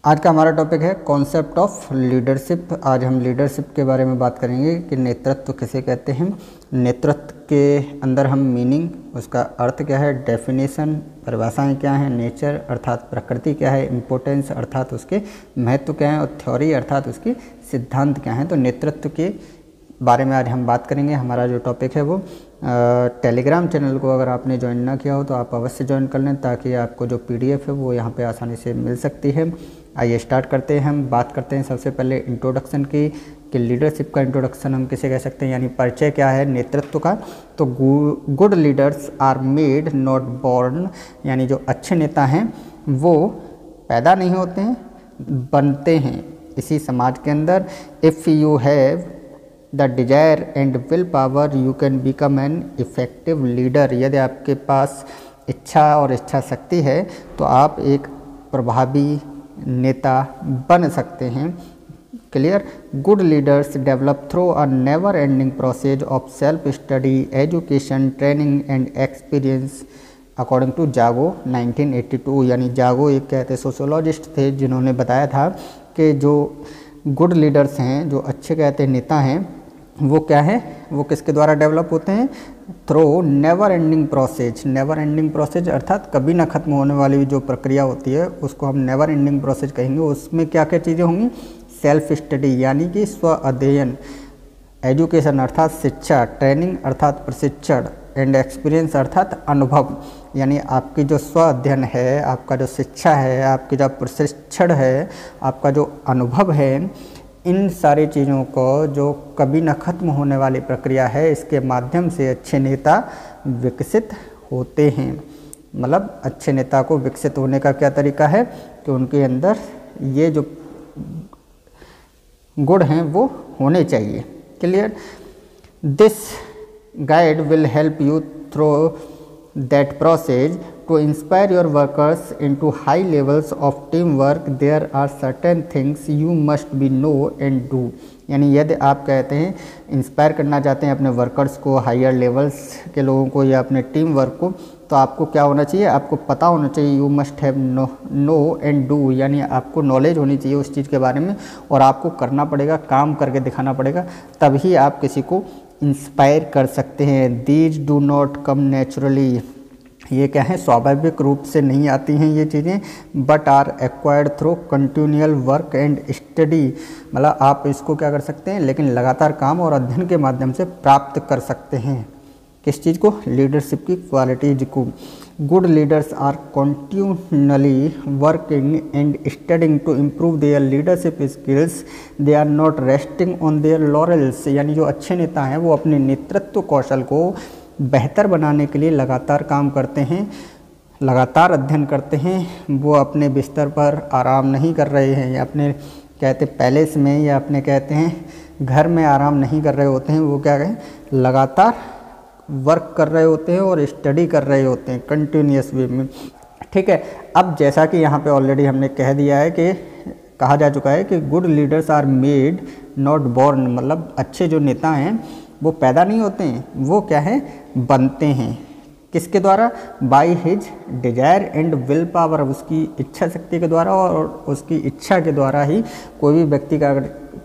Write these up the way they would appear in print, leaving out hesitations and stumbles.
आज का हमारा टॉपिक है कॉन्सेप्ट ऑफ लीडरशिप। आज हम लीडरशिप के बारे में बात करेंगे कि नेतृत्व किसे कहते हैं। नेतृत्व के अंदर हम मीनिंग, उसका अर्थ क्या है, डेफिनेशन, परिभाषाएं क्या हैं, नेचर अर्थात प्रकृति क्या है, इम्पोर्टेंस अर्थात उसके महत्व क्या है, और थ्योरी अर्थात उसकी सिद्धांत क्या हैं। तो नेतृत्व के बारे में आज हम बात करेंगे। हमारा जो टॉपिक है वो टेलीग्राम चैनल को अगर आपने ज्वाइन ना किया हो तो आप अवश्य ज्वाइन कर लें, ताकि आपको जो पीडीएफ है वो यहाँ पे आसानी से मिल सकती है। आइए स्टार्ट करते हैं। हम बात करते हैं सबसे पहले इंट्रोडक्शन की, कि लीडरशिप का इंट्रोडक्शन हम किसे कह सकते हैं, यानी परिचय क्या है नेतृत्व का। तो good leaders are made not born, यानी जो अच्छे नेता हैं वो पैदा नहीं होते हैं, बनते हैं इसी समाज के अंदर। If you have the desire and will power you can become an effective leader. यदि आपके पास इच्छा और इच्छा शक्ति है तो आप एक प्रभावी नेता बन सकते हैं। Clear. Good leaders develop through a never ending process of self study, education, training and experience according to Jago 1982। यानी जागो एक कहते सोशियोलॉजिस्ट थे जिन्होंने बताया था कि जो गुड लीडर्स हैं, जो अच्छे कहते नेता हैं, वो क्या है, वो किसके द्वारा डेवलप होते हैं, through never ending process. Never ending process अर्थात कभी ना खत्म होने वाली जो प्रक्रिया होती है उसको हम नेवर एंडिंग प्रोसेस कहेंगे। उसमें क्या क्या चीज़ें होंगी, सेल्फ स्टडी यानी कि स्व अध्ययन, एजुकेशन अर्थात शिक्षा, ट्रेनिंग अर्थात प्रशिक्षण, एंड एक्सपीरियंस अर्थात अनुभव। यानी आपकी जो स्व अध्ययन है, आपका जो शिक्षा है, आपकी जो प्रशिक्षण है, आपका जो अनुभव है, इन सारी चीज़ों को जो कभी न खत्म होने वाली प्रक्रिया है, इसके माध्यम से अच्छे नेता विकसित होते हैं। मतलब अच्छे नेता को विकसित होने का क्या तरीका है कि उनके अंदर ये जो गुण हैं वो होने चाहिए। Clear. This guide will help you through that process to inspire your workers into high levels of teamwork. There are certain things you must be know and do. यानी यदि आप कहते हैं इंस्पायर करना चाहते हैं अपने वर्कर्स को, हायर लेवल्स के लोगों को या अपने टीम वर्क को, तो आपको क्या होना चाहिए, आपको पता होना चाहिए। You must have know and do, यानी आपको नॉलेज होनी चाहिए उस चीज़ के बारे में, और आपको करना पड़ेगा, काम करके दिखाना पड़ेगा, तभी आप किसी को इंस्पायर कर सकते हैं। These do not come naturally, ये क्या है, स्वाभाविक रूप से नहीं आती हैं ये चीज़ें, but are acquired through continual work and study. मतलब आप इसको क्या कर सकते हैं, लेकिन लगातार काम और अध्ययन के माध्यम से प्राप्त कर सकते हैं। किस चीज़ को, लीडरशिप की क्वालिटीज को। Good leaders are continually working and studying to improve their leadership skills, they are not resting on their laurels. यानी जो अच्छे नेता हैं वो अपने नेतृत्व कौशल को बेहतर बनाने के लिए लगातार काम करते हैं, लगातार अध्ययन करते हैं। वो अपने बिस्तर पर आराम नहीं कर रहे हैं, या अपने कहते पैलेस में, या अपने कहते हैं घर में आराम नहीं कर रहे होते हैं। वो क्या कहें, लगातार वर्क कर रहे होते हैं और स्टडी कर रहे होते हैं कंटिन्यूअस वे में। ठीक है। अब जैसा कि यहाँ पे ऑलरेडी हमने कह दिया है कि कहा जा चुका है कि good leaders are made not born, मतलब अच्छे जो नेता हैं वो पैदा नहीं होते हैं, वो क्या है, बनते हैं। किसके द्वारा, by his desire and will power, उसकी इच्छा शक्ति के द्वारा, और उसकी इच्छा के द्वारा ही कोई भी व्यक्ति का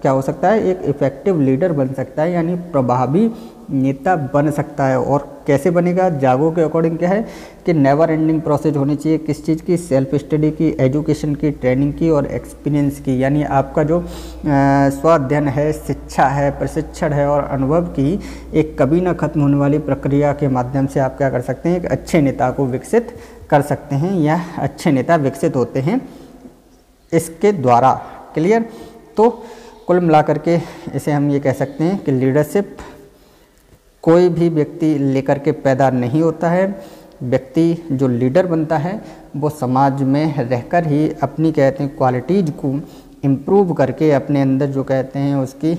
क्या हो सकता है, एक इफेक्टिव लीडर बन सकता है, यानी प्रभावी नेता बन सकता है। और कैसे बनेगा, जागो के अकॉर्डिंग क्या है कि नेवर एंडिंग प्रोसेस होनी चाहिए। किस चीज़ की, सेल्फ स्टडी की, एजुकेशन की, ट्रेनिंग की और एक्सपीरियंस की। यानी आपका जो स्व अध्ययन है, शिक्षा है, प्रशिक्षण है और अनुभव की एक कभी ना खत्म होने वाली प्रक्रिया के माध्यम से आप क्या कर सकते हैं, एक अच्छे नेता को विकसित कर सकते हैं, या अच्छे नेता विकसित होते हैं इसके द्वारा। क्लियर। तो कुल मिलाकर के इसे हम ये कह सकते हैं कि लीडरशिप कोई भी व्यक्ति लेकर के पैदा नहीं होता है। व्यक्ति जो लीडर बनता है वो समाज में रहकर ही अपनी कहते हैं क्वालिटीज़ को इम्प्रूव करके, अपने अंदर जो कहते हैं उसकी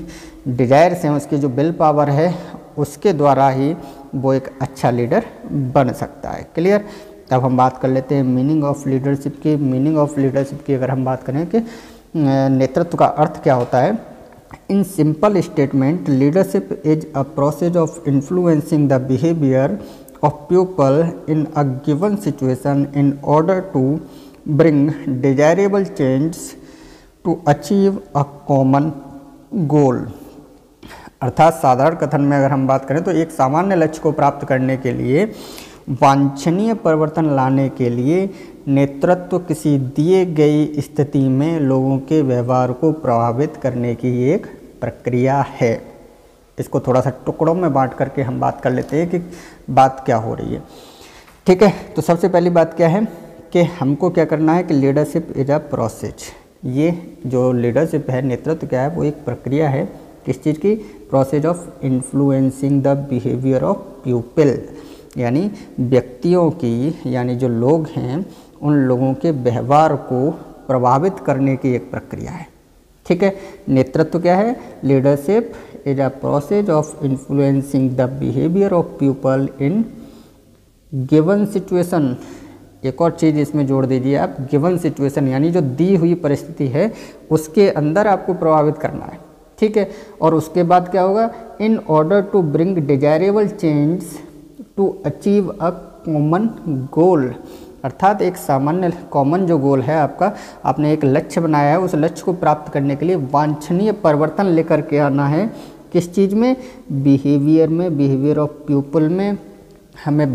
डिजायर्स हैं, उसकी जो विल पावर है, उसके द्वारा ही वो एक अच्छा लीडर बन सकता है। क्लियर। अब हम बात कर लेते हैं मीनिंग ऑफ लीडरशिप की। मीनिंग ऑफ लीडरशिप की अगर हम बात करें कि नेतृत्व का अर्थ क्या होता है, in simple statement leadership is a process of influencing the behaviour of pupil in a given situation in order to bring desirable change to achieve a common goal. अर्थात साधारण कथन में अगर हम बात करें तो एक सामान्य लक्ष्य को प्राप्त करने के लिए, वांछनीय परिवर्तन लाने के लिए नेतृत्व किसी दिए गई स्थिति में लोगों के व्यवहार को प्रभावित करने की एक प्रक्रिया है। इसको थोड़ा सा टुकड़ों में बांट करके हम बात कर लेते हैं कि बात क्या हो रही है। ठीक है, तो सबसे पहली बात क्या है कि हमको क्या करना है कि लीडरशिप इज अ प्रोसेस। ये जो लीडरशिप है, नेतृत्व क्या है, वो एक प्रक्रिया है। किस चीज़ की? Process of influencing the behaviour of people, यानी व्यक्तियों की, यानी जो लोग हैं उन लोगों के व्यवहार को प्रभावित करने की एक प्रक्रिया है। ठीक है, नेतृत्व क्या है? Leadership is a process of influencing the behaviour of people in given situation. एक और चीज़ इसमें जोड़ दीजिए आप, गिवन सिचुएशन, यानी जो दी हुई परिस्थिति है उसके अंदर आपको प्रभावित करना है। ठीक है, और उसके बाद क्या होगा? In order to bring desirable change to achieve a common goal. अर्थात एक सामान्य कॉमन जो गोल है आपका, आपने एक लक्ष्य बनाया है, उस लक्ष्य को प्राप्त करने के लिए वांछनीय परिवर्तन लेकर के आना है। किस चीज़ में? बिहेवियर में, बिहेवियर ऑफ पीपल में। हमें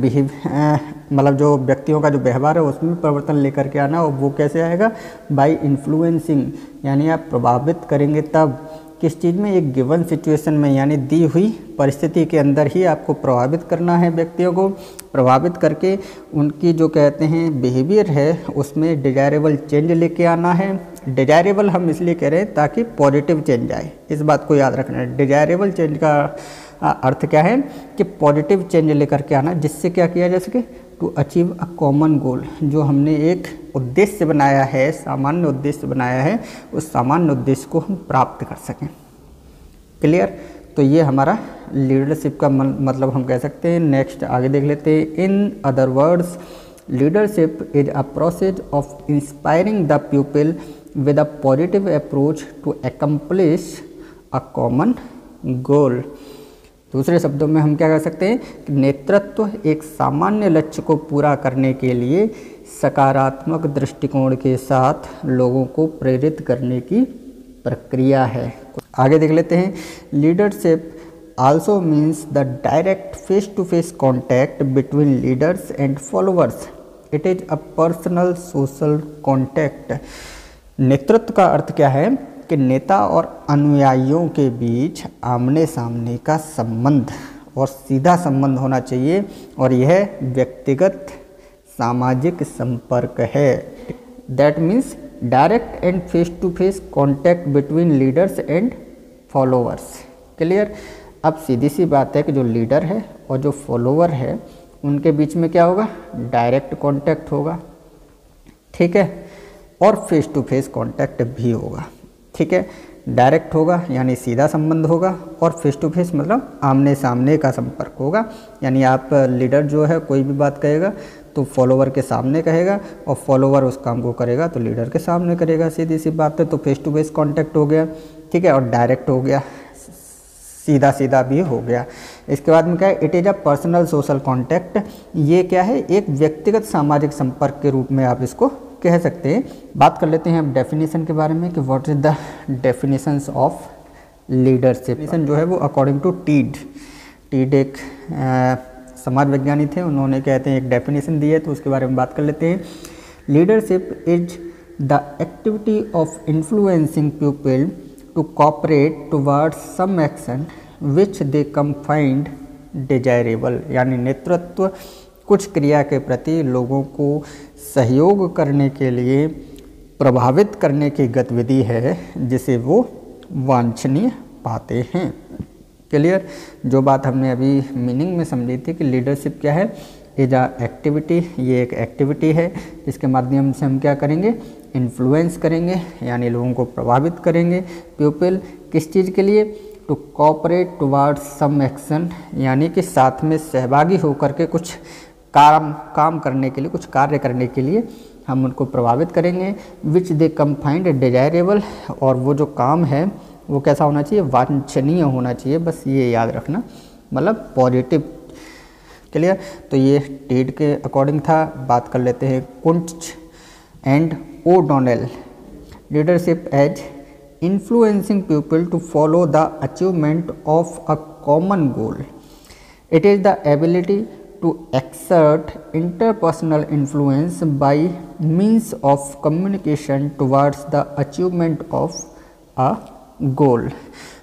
मतलब जो व्यक्तियों का जो व्यवहार है उसमें परिवर्तन लेकर के आना। और वो कैसे आएगा? बाय इन्फ्लुएंसिंग, यानी आप प्रभावित करेंगे तब। किस चीज़ में? एक गिवन सिचुएशन में, यानी दी हुई परिस्थिति के अंदर ही आपको प्रभावित करना है। व्यक्तियों को प्रभावित करके उनकी जो कहते हैं बिहेवियर है उसमें डिजायरेबल चेंज लेके आना है। डिजायरेबल हम इसलिए कह रहे हैं ताकि पॉजिटिव चेंज आए, इस बात को याद रखना है। डिजायरेबल चेंज का अर्थ क्या है कि पॉजिटिव चेंज लेकर के आना, जिससे क्या किया जा सके? To achieve a common goal. जो हमने एक उद्देश्य बनाया है, सामान्य उद्देश्य बनाया है, उस सामान्य उद्देश्य को हम प्राप्त कर सकें। क्लियर? तो ये हमारा लीडरशिप का मतलब हम कह सकते हैं। नेक्स्ट आगे देख लेते हैं। In other words, leadership is a process of inspiring the people with a positive approach to accomplish a common goal. दूसरे शब्दों में हम क्या कह सकते हैं कि नेतृत्व एक सामान्य लक्ष्य को पूरा करने के लिए सकारात्मक दृष्टिकोण के साथ लोगों को प्रेरित करने की प्रक्रिया है। आगे देख लेते हैं। Leadership also means the direct face to face contact between leaders and followers. It is a personal social contact. नेतृत्व का अर्थ क्या है कि नेता और अनुयायियों के बीच आमने सामने का संबंध और सीधा संबंध होना चाहिए, और यह व्यक्तिगत सामाजिक संपर्क है। That means direct and face to face contact between leaders and followers. Clear? अब सीधी सी बात है कि जो लीडर है और जो फॉलोअर है उनके बीच में क्या होगा? डायरेक्ट कॉन्टैक्ट होगा। ठीक है, और फेस टू फेस कॉन्टैक्ट भी होगा। ठीक है, डायरेक्ट होगा यानी सीधा संबंध होगा, और फेस टू फेस मतलब आमने सामने का संपर्क होगा। यानी आप लीडर जो है कोई भी बात कहेगा तो फॉलोवर के सामने कहेगा, और फॉलोवर उस काम को करेगा तो लीडर के सामने करेगा। सीधी सी बात है। तो फेस टू फेस कॉन्टैक्ट हो गया। ठीक है, और डायरेक्ट हो गया, सीधा सीधा भी हो गया। इसके बाद में क्या है? It is a personal social contact. ये क्या है? एक व्यक्तिगत सामाजिक संपर्क के रूप में आप इसको कह सकते हैं। बात कर लेते हैं अब डेफिनेशन के बारे में कि what is the definitions of leadership. Definition जो है वो अकॉर्डिंग टू टीड एक समाज विज्ञानी थे, उन्होंने कहते हैं एक डेफिनेशन दी है, तो उसके बारे में बात कर लेते हैं। Leadership is the activity of influencing people to cooperate towards some action which they come find desirable. यानी नेतृत्व कुछ क्रिया के प्रति लोगों को सहयोग करने के लिए प्रभावित करने की गतिविधि है जिसे वो वांछनीय पाते हैं। क्लियर? जो बात हमने अभी मीनिंग में समझी थी कि लीडरशिप क्या है? Is a activity. ये एक एक्टिविटी है जिसके माध्यम से हम क्या करेंगे? इन्फ्लुएंस करेंगे, यानी लोगों को प्रभावित करेंगे। पीपल किस चीज़ के लिए? To cooperate towards some action, यानी कि साथ में सहभागी होकर के कुछ काम करने के लिए, कुछ कार्य करने के लिए हम उनको प्रभावित करेंगे। विच दे कम फाइंड डिजायरेबल, और वो जो काम है वो कैसा होना चाहिए? वांछनीय होना चाहिए। बस ये याद रखना, मतलब पॉजिटिव। क्लियर? तो ये टीड के अकॉर्डिंग था। बात कर लेते हैं Koontz and O'Donnell. Leadership as influencing people to follow the achievement of a common goal. It is the ability to exert interpersonal influence by means of communication towards the achievement of a goal.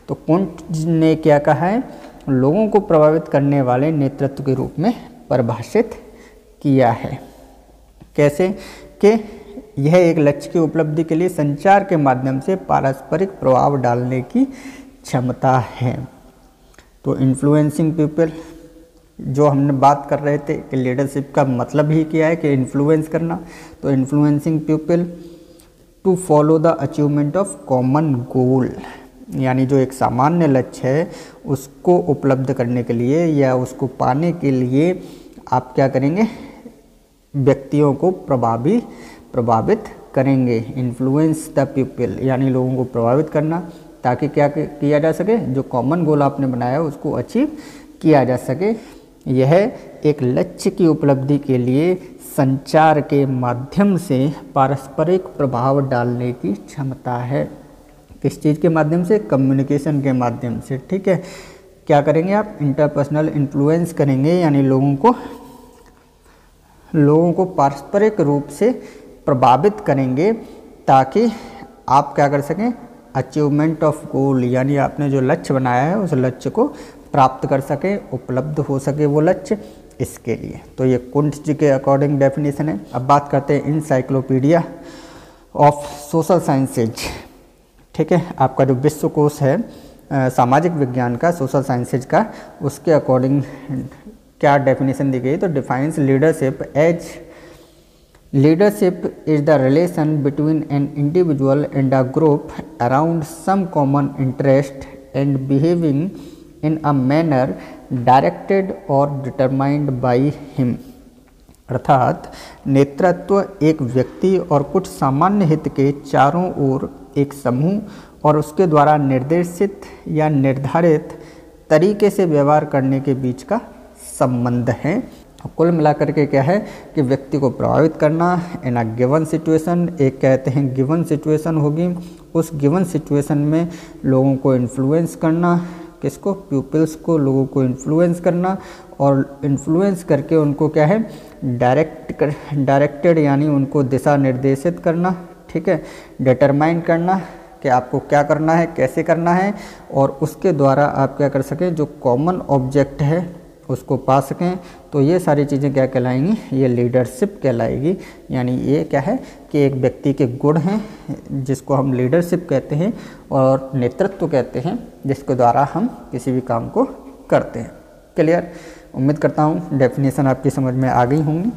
तो कुंट ने क्या कहा है, लोगों को प्रभावित करने वाले नेतृत्व के रूप में परिभाषित किया है. कैसे कि यह एक लक्ष्य की उपलब्धि के लिए संचार के माध्यम से पारस्परिक प्रभाव डालने की क्षमता है. तो इन्फ्लुएंसिंग पीपल जो हमने बात कर रहे थे कि लीडरशिप का मतलब ही क्या है कि इन्फ्लुएंस करना. तो influencing people to follow the achievement of common goal, यानी जो एक सामान्य लक्ष्य है उसको उपलब्ध करने के लिए या उसको पाने के लिए आप क्या करेंगे, व्यक्तियों को प्रभावित करेंगे. इन्फ्लुएंस द पीपल यानी लोगों को प्रभावित करना ताकि क्या किया जा सके, जो कॉमन गोल आपने बनाया है उसको अचीव किया जा सके. यह एक लक्ष्य की उपलब्धि के लिए संचार के माध्यम से पारस्परिक प्रभाव डालने की क्षमता है. किस चीज़ के माध्यम से, कम्युनिकेशन के माध्यम से. ठीक है, क्या करेंगे आप, इंटरपर्सनल इन्फ्लुएंस करेंगे यानी लोगों को पारस्परिक रूप से प्रभावित करेंगे ताकि आप क्या कर सकें, अचीवमेंट ऑफ गोल यानी आपने जो लक्ष्य बनाया है उस लक्ष्य को प्राप्त कर सके, उपलब्ध हो सके वो लक्ष्य, इसके लिए. तो ये कुंट जी के अकॉर्डिंग डेफिनेशन है. अब बात करते हैं इनसाइक्लोपीडिया ऑफ सोशल साइंसेज. ठीक है, आपका जो विश्वकोश है सामाजिक विज्ञान का, सोशल साइंसेज का, उसके अकॉर्डिंग क्या डेफिनेशन दी गई. तो defines leadership as leadership is the relation between an individual and a group around some common interest and behaving in a manner directed or determined by him. अर्थात नेतृत्व एक व्यक्ति और कुछ सामान्य हित के चारों ओर एक समूह और उसके द्वारा निर्देशित या निर्धारित तरीके से व्यवहार करने के बीच का संबंध है. कुल मिलाकर के क्या है कि व्यक्ति को प्रभावित करना इन अ गिवन सिचुएशन, एक कहते हैं गिवन सिचुएशन होगी, उस गिवन सिचुएशन में लोगों को इन्फ्लुएंस करना, किसको, पीपल्स को, लोगों को इन्फ्लुएंस करना और इन्फ्लुएंस करके उनको क्या है, डायरेक्टेड यानी उनको दिशा निर्देशित करना. ठीक है, डिटरमाइन करना कि आपको क्या करना है, कैसे करना है, और उसके द्वारा आप क्या कर सकें, जो कॉमन ऑब्जेक्ट है उसको पा सकें. तो ये सारी चीज़ें क्या कहलाएंगी, ये लीडरशिप कहलाएगी. यानी ये क्या है कि एक व्यक्ति के गुण हैं जिसको हम लीडरशिप कहते हैं और नेतृत्व कहते हैं, जिसके द्वारा हम किसी भी काम को करते हैं. क्लियर, उम्मीद करता हूँ डेफिनेशन आपकी समझ में आ गई होंगी.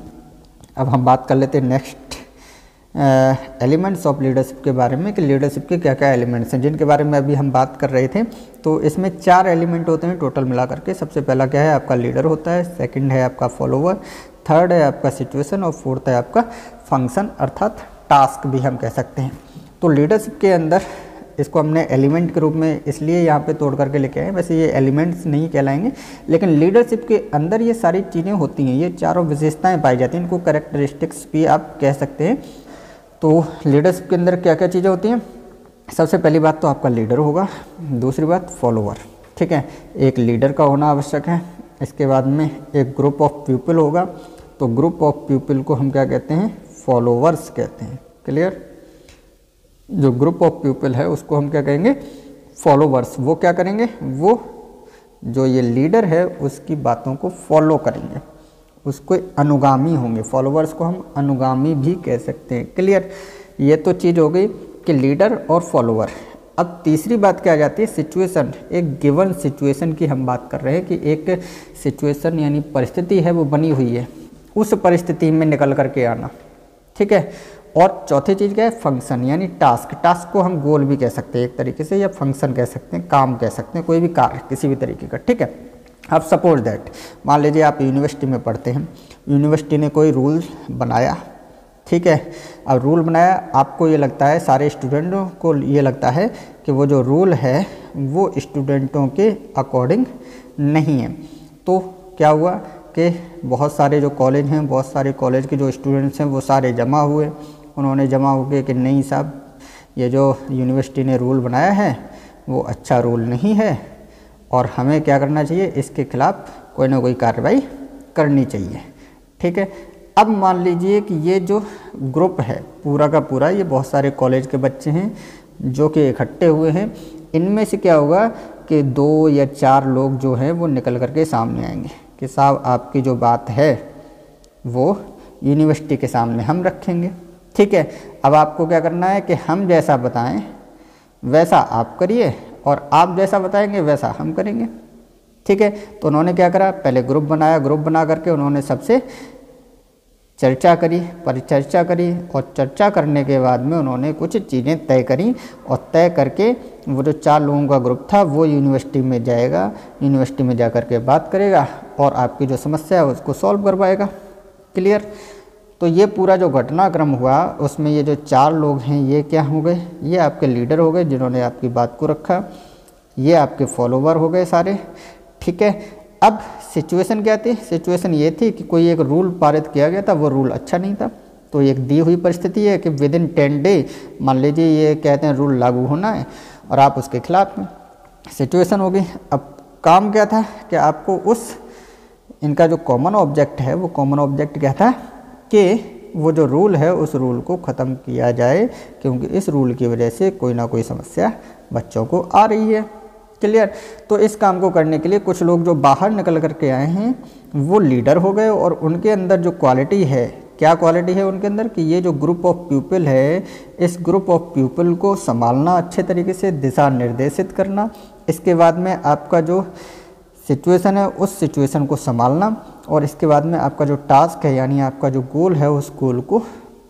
अब हम बात कर लेते हैं नेक्स्ट एलिमेंट्स ऑफ लीडरशिप के बारे में कि लीडरशिप के क्या क्या एलिमेंट्स हैं, जिनके बारे में अभी हम बात कर रहे थे. तो इसमें 4 एलिमेंट होते हैं टोटल मिला करके. सबसे पहला क्या है, आपका लीडर होता है, सेकंड है आपका फॉलोवर, थर्ड है आपका सिचुएशन और फोर्थ है आपका फंक्शन अर्थात टास्क भी हम कह सकते हैं. तो लीडरशिप के अंदर इसको हमने एलिमेंट के रूप में इसलिए यहाँ पे तोड़ करके लेके आए. वैसे ये एलिमेंट्स नहीं कहलाएंगे, लेकिन लीडरशिप के अंदर ये सारी चीज़ें होती हैं, ये चारों विशेषताएँ पाई जाती हैं. इनको कैरेक्टरिस्टिक्स भी आप कह सकते हैं. तो लीडरशिप के अंदर क्या क्या चीज़ें होती हैं, सबसे पहली बात तो आपका लीडर होगा, दूसरी बात फॉलोवर. ठीक है, एक लीडर का होना आवश्यक है. इसके बाद में एक ग्रुप ऑफ पीपल होगा, तो ग्रुप ऑफ पीपल को हम क्या कहते हैं, फॉलोवर्स कहते हैं. क्लियर, जो ग्रुप ऑफ पीपल है उसको हम क्या कहेंगे, फॉलोवर्स. वो क्या करेंगे, वो जो ये लीडर है उसकी बातों को फॉलो करेंगे, उसको अनुगामी होंगे. फॉलोवर्स को हम अनुगामी भी कह सकते हैं. क्लियर, ये तो चीज़ हो गई कि लीडर और फॉलोवर. अब तीसरी बात क्या आ जाती है, सिचुएशन. एक गिवन सिचुएशन की हम बात कर रहे हैं कि एक सिचुएशन यानी परिस्थिति है वो बनी हुई है, उस परिस्थिति में निकल करके आना. ठीक है, और चौथी चीज़ क्या है, फंक्शन यानी टास्क. टास्क को हम गोल भी कह सकते हैं एक तरीके से, या फंक्शन कह सकते हैं, काम कह सकते हैं, कोई भी कार्य किसी भी तरीके का. ठीक है, अब सपोज दैट मान लीजिए आप यूनिवर्सिटी में पढ़ते हैं, यूनिवर्सिटी ने कोई रूल बनाया. ठीक है, अब रूल बनाया, आपको ये लगता है, सारे स्टूडेंटों को ये लगता है कि वो जो रूल है वो स्टूडेंटों के अकॉर्डिंग नहीं है. तो क्या हुआ कि बहुत सारे जो कॉलेज हैं, बहुत सारे कॉलेज के जो स्टूडेंट्स हैं वो सारे जमा हुए. उन्होंने जमा हो गए कि नहीं साहब ये जो यूनिवर्सिटी ने रूल बनाया है वो अच्छा रूल नहीं है और हमें क्या करना चाहिए, इसके खिलाफ़ कोई ना कोई कार्रवाई करनी चाहिए। ठीक है, अब मान लीजिए कि ये जो ग्रुप है पूरा का पूरा, ये बहुत सारे कॉलेज के बच्चे हैं जो कि इकट्ठे हुए हैं। इनमें से क्या होगा कि 2 या 4 लोग जो हैं वो निकल करके सामने आएंगे कि साहब आपकी जो बात है वो यूनिवर्सिटी के सामने हम रखेंगे। ठीक है, अब आपको क्या करना है कि हम जैसा बताएं वैसा आप करिए और आप जैसा बताएंगे वैसा हम करेंगे। ठीक है, तो उन्होंने क्या करा, पहले ग्रुप बनाया, ग्रुप बना करके उन्होंने सबसे चर्चा करी, परिचर्चा करी और चर्चा करने के बाद में उन्होंने कुछ चीज़ें तय करी और तय करके वो जो 4 लोगों का ग्रुप था वो यूनिवर्सिटी में जाएगा, यूनिवर्सिटी में जा कर के बात करेगा और आपकी जो समस्या है उसको सॉल्व करवाएगा। क्लियर। तो ये पूरा जो घटनाक्रम हुआ उसमें ये जो 4 लोग हैं ये क्या हो गए, ये आपके लीडर हो गए जिन्होंने आपकी बात को रखा, ये आपके फॉलोवर हो गए सारे। ठीक है, अब सिचुएशन क्या थी, सिचुएशन ये थी कि कोई एक रूल पारित किया गया था, वो रूल अच्छा नहीं था। तो एक दी हुई परिस्थिति है कि विदिन 10 डे मान लीजिए ये कहते हैं रूल लागू होना है और आप उसके खिलाफ में, सिचुएशन हो गई। अब काम क्या था कि आपको उस इनका जो कॉमन ऑब्जेक्ट है वो कॉमन ऑब्जेक्ट क्या था कि वो जो रूल है उस रूल को ख़त्म किया जाए, क्योंकि इस रूल की वजह से कोई ना कोई समस्या बच्चों को आ रही है। क्लियर। तो इस काम को करने के लिए कुछ लोग जो बाहर निकल करके आए हैं वो लीडर हो गए और उनके अंदर जो क्वालिटी है, क्या क्वालिटी है उनके अंदर कि ये जो ग्रुप ऑफ पीपल है, इस ग्रुप ऑफ पीपल को संभालना, अच्छे तरीके से दिशा निर्देशित करना, इसके बाद में आपका जो सिचुएशन है उस सिचुएशन को संभालना और इसके बाद में आपका जो टास्क है यानी आपका जो गोल है उस गोल को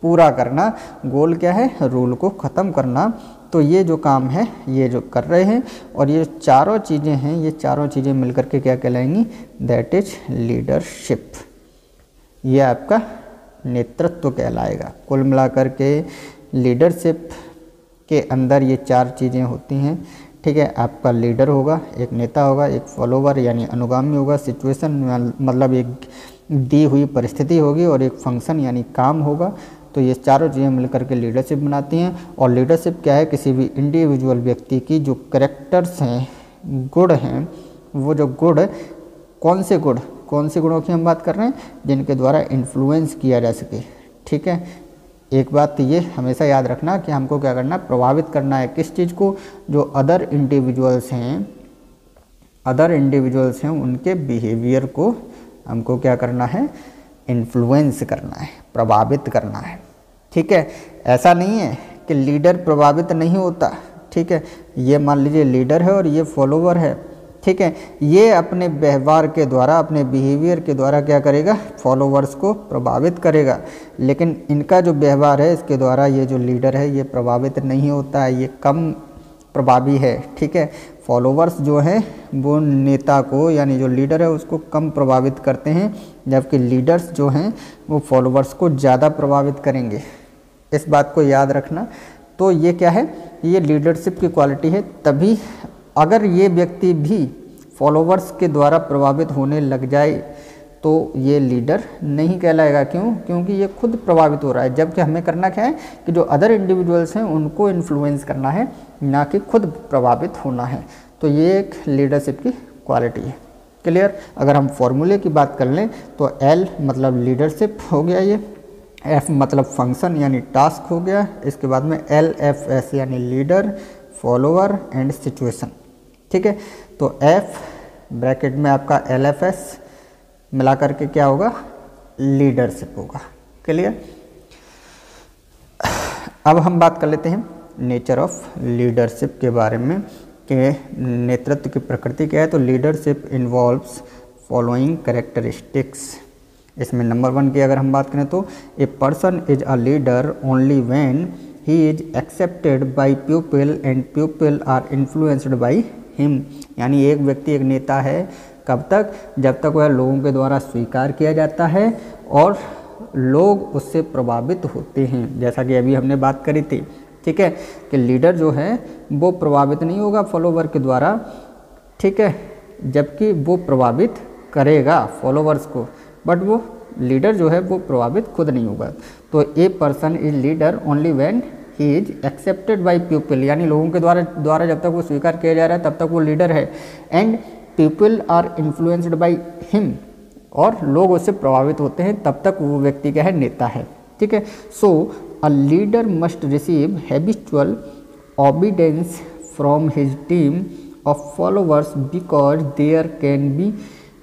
पूरा करना। गोल क्या है, रूल को ख़त्म करना। तो ये जो काम है ये जो कर रहे हैं और ये चारों चीज़ें हैं, ये चारों चीज़ें मिलकर के क्या कहलाएंगी, दैट इज लीडरशिप। ये आपका नेतृत्व कहलाएगा। कुल मिलाकर के लीडरशिप के अंदर ये 4 चीज़ें होती हैं। ठीक है, आपका लीडर होगा, एक नेता होगा, एक फॉलोवर यानी अनुगामी होगा, सिचुएशन मतलब एक दी हुई परिस्थिति होगी और एक फंक्शन यानी काम होगा। तो ये चारों चीज़ें मिलकर के लीडरशिप बनाती हैं। और लीडरशिप क्या है, किसी भी इंडिविजुअल व्यक्ति की जो कैरेक्टर्स हैं, गुण हैं, वो जो गुण कौन से गुणों की हम बात कर रहे हैं, जिनके द्वारा इन्फ्लुएंस किया जा सके। ठीक है, एक बात तो ये हमेशा याद रखना कि हमको क्या करना, प्रभावित करना है किस चीज़ को, जो अदर इंडिविजुअल्स हैं उनके बिहेवियर को हमको क्या करना है, इन्फ्लुएंस करना है, प्रभावित करना है। ठीक है, ऐसा नहीं है कि लीडर प्रभावित नहीं होता। ठीक है, ये मान लीजिए लीडर है और ये फॉलोवर है। ठीक है, ये अपने व्यवहार के द्वारा, अपने बिहेवियर के द्वारा क्या करेगा, फॉलोवर्स को प्रभावित करेगा। लेकिन इनका जो व्यवहार है इसके द्वारा ये जो लीडर है ये प्रभावित नहीं होता है, ये कम प्रभावी है। ठीक है, फॉलोवर्स जो हैं वो नेता को यानी जो लीडर है उसको कम प्रभावित करते हैं, जबकि लीडर्स जो हैं वो फॉलोवर्स को ज़्यादा प्रभावित करेंगे। इस बात को याद रखना। तो ये क्या है, ये लीडरशिप की क्वालिटी है। तभी अगर ये व्यक्ति भी फॉलोवर्स के द्वारा प्रभावित होने लग जाए तो ये लीडर नहीं कहलाएगा। क्यों? क्योंकि ये खुद प्रभावित हो रहा है, जबकि हमें करना क्या है कि जो अदर इंडिविजुअल्स हैं उनको इन्फ्लुएंस करना है, ना कि खुद प्रभावित होना है। तो ये एक लीडरशिप की क्वालिटी है। क्लियर। अगर हम फॉर्मूले की बात कर लें तो L मतलब लीडरशिप हो गया, ये F मतलब फंक्शन यानी टास्क हो गया, इसके बाद में LFS यानी लीडर, फॉलोवर एंड सिचुएशन। ठीक है, तो F ब्रैकेट में आपका LFS मिला करके क्या होगा, लीडरशिप होगा। क्लियर। अब हम बात कर लेते हैं नेचर ऑफ लीडरशिप के बारे में कि नेतृत्व की प्रकृति क्या है। तो लीडरशिप इन्वॉल्व्स फॉलोइंग कैरेक्टरिस्टिक्स। इसमें नंबर 1 की अगर हम बात करें तो a person is a leader only when he is accepted by people and people are influenced by him. यानी एक व्यक्ति एक नेता है कब तक, जब तक वह लोगों के द्वारा स्वीकार किया जाता है और लोग उससे प्रभावित होते हैं। जैसा कि अभी हमने बात करी थी। ठीक है, कि लीडर जो है वो प्रभावित नहीं होगा फॉलोवर के द्वारा। ठीक है, जबकि वो प्रभावित करेगा फॉलोवर्स को, बट वो लीडर जो है वो प्रभावित खुद नहीं होगा। तो a person is leader only when he is accepted by people, यानी लोगों के द्वारा जब तक वो स्वीकार किया जा रहा है तब तक वो लीडर है। And people are influenced by him, और लोग उससे प्रभावित होते हैं तब तक वो व्यक्ति क्या है, नेता है। ठीक है। So a leader must receive habitual obedience from his team of followers because there can be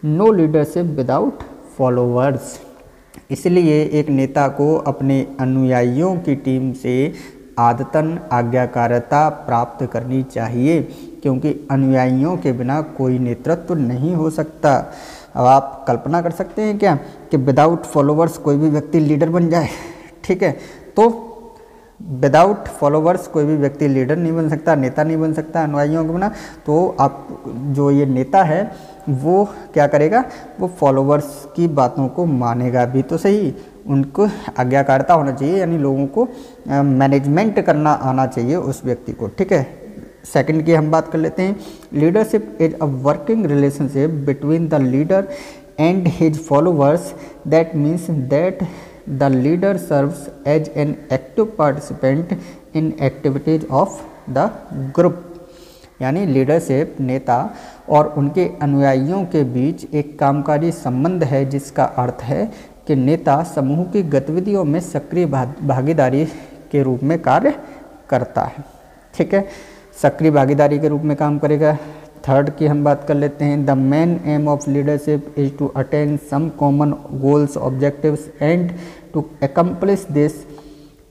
no leadership without followers. इसलिए एक नेता को अपने अनुयायियों की टीम से आदतन आज्ञाकारिता प्राप्त करनी चाहिए, क्योंकि अनुयायियों के बिना कोई नेतृत्व नहीं हो सकता। अब आप कल्पना कर सकते हैं क्या कि विदाउट फॉलोवर्स कोई भी व्यक्ति लीडर बन जाए। ठीक है, तो विदाउट फॉलोवर्स कोई भी व्यक्ति लीडर नहीं बन सकता, नेता नहीं बन सकता अनुयायियों के बिना। तो आप जो ये नेता है वो क्या करेगा, वो फॉलोवर्स की बातों को मानेगा भी तो सही, उनको आज्ञाकारिता होना चाहिए, यानी लोगों को मैनेजमेंट करना आना चाहिए उस व्यक्ति को। ठीक है। सेकंड की हम बात कर लेते हैं। Leadership is a working relationship between the leader and his followers, that means that the leader serves as an active participant in activities of the group. यानी लीडरशिप नेता और उनके अनुयायियों के बीच एक कामकाजी संबंध है, जिसका अर्थ है कि नेता समूह की गतिविधियों में सक्रिय भागीदारी के रूप में कार्य करता है। ठीक है, सक्रिय भागीदारी के रूप में काम करेगा। थर्ड की हम बात कर लेते हैं। The main aim of leadership is to attain some common goals objectives and to accomplish this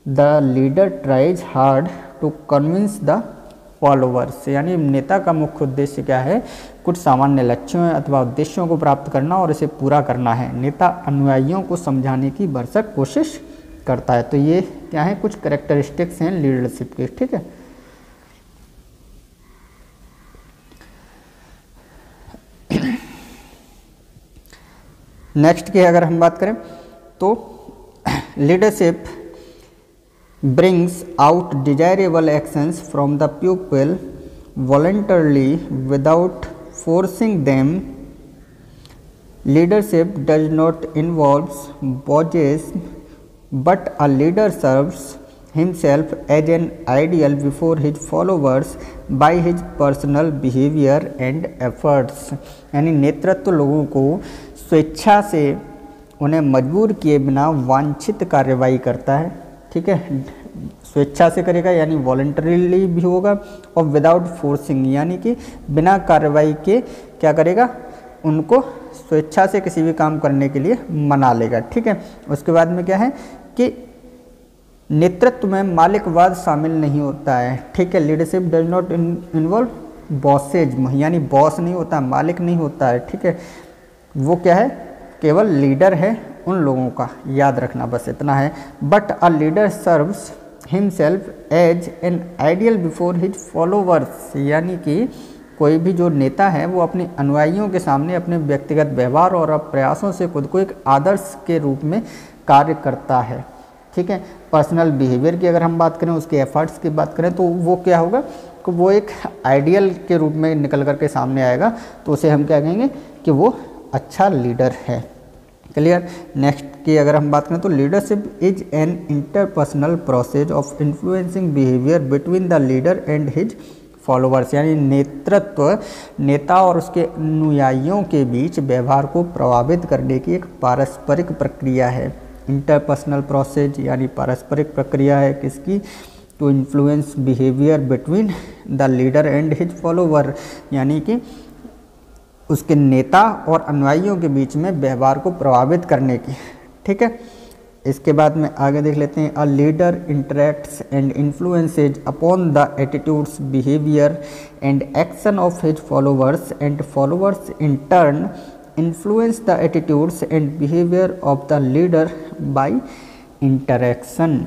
the leader tries hard to convince the followers. यानी नेता का मुख्य उद्देश्य क्या है, कुछ सामान्य लक्ष्यों अथवा उद्देश्यों को प्राप्त करना और इसे पूरा करना है। नेता अनुयायियों को समझाने की भरसक कोशिश करता है। तो ये क्या है, कुछ कैरेक्टरिस्टिक्स हैं लीडरशिप के। ठीक है। नेक्स्ट की अगर हम बात करें तो leadership brings out desirable actions from the pupil voluntarily without forcing them. Leadership does not involve bourgeoism, but a leader serves himself as an ideal before his followers by his personal behavior and efforts. यानी नेतृत्व लोगों को स्वेच्छा से उन्हें मजबूर किए बिना वांछित कार्रवाई करता है। ठीक है, स्वेच्छा से करेगा यानी वॉलंटरीली भी होगा, और विदाउट फोर्सिंग यानी कि बिना कार्रवाई के क्या करेगा, उनको स्वेच्छा से किसी भी काम करने के लिए मना लेगा। ठीक है। उसके बाद में क्या है कि नेतृत्व में मालिकवाद शामिल नहीं होता है। ठीक है, leadership does not involve bosses, यानी बॉस नहीं होता, मालिक नहीं होता है। ठीक है, वो क्या है, केवल लीडर है उन लोगों का, याद रखना बस इतना है। But a leader serves himself as an ideal before his followers, यानी कि कोई भी जो नेता है वो अपने अनुयायियों के सामने अपने व्यक्तिगत व्यवहार और प्रयासों से खुद को एक आदर्श के रूप में कार्य करता है। ठीक है। पर्सनल बिहेवियर की अगर हम बात करें, उसके एफर्ट्स की बात करें, तो वो क्या होगा कि वो एक आइडियल के रूप में निकल करके सामने आएगा, तो उसे हम क्या कहेंगे कि वो अच्छा लीडर है। क्लियर। नेक्स्ट की अगर हम बात करें तो leadership is an interpersonal process of influencing behaviour between the leader and his followers, यानी नेतृत्व नेता और उसके अनुयायियों के बीच व्यवहार को प्रभावित करने की एक पारस्परिक प्रक्रिया है। इंटरपर्सनल प्रोसेस यानी पारस्परिक प्रक्रिया है किसकी, to influence behaviour between the leader and his follower, यानी कि उसके नेता और अनुयायियों के बीच में व्यवहार को प्रभावित करने की। ठीक है। इसके बाद में आगे देख लेते हैं। A leader interacts and influences upon the attitudes behaviour and action of his followers and followers in turn influence the attitudes and behaviour of the leader by interaction.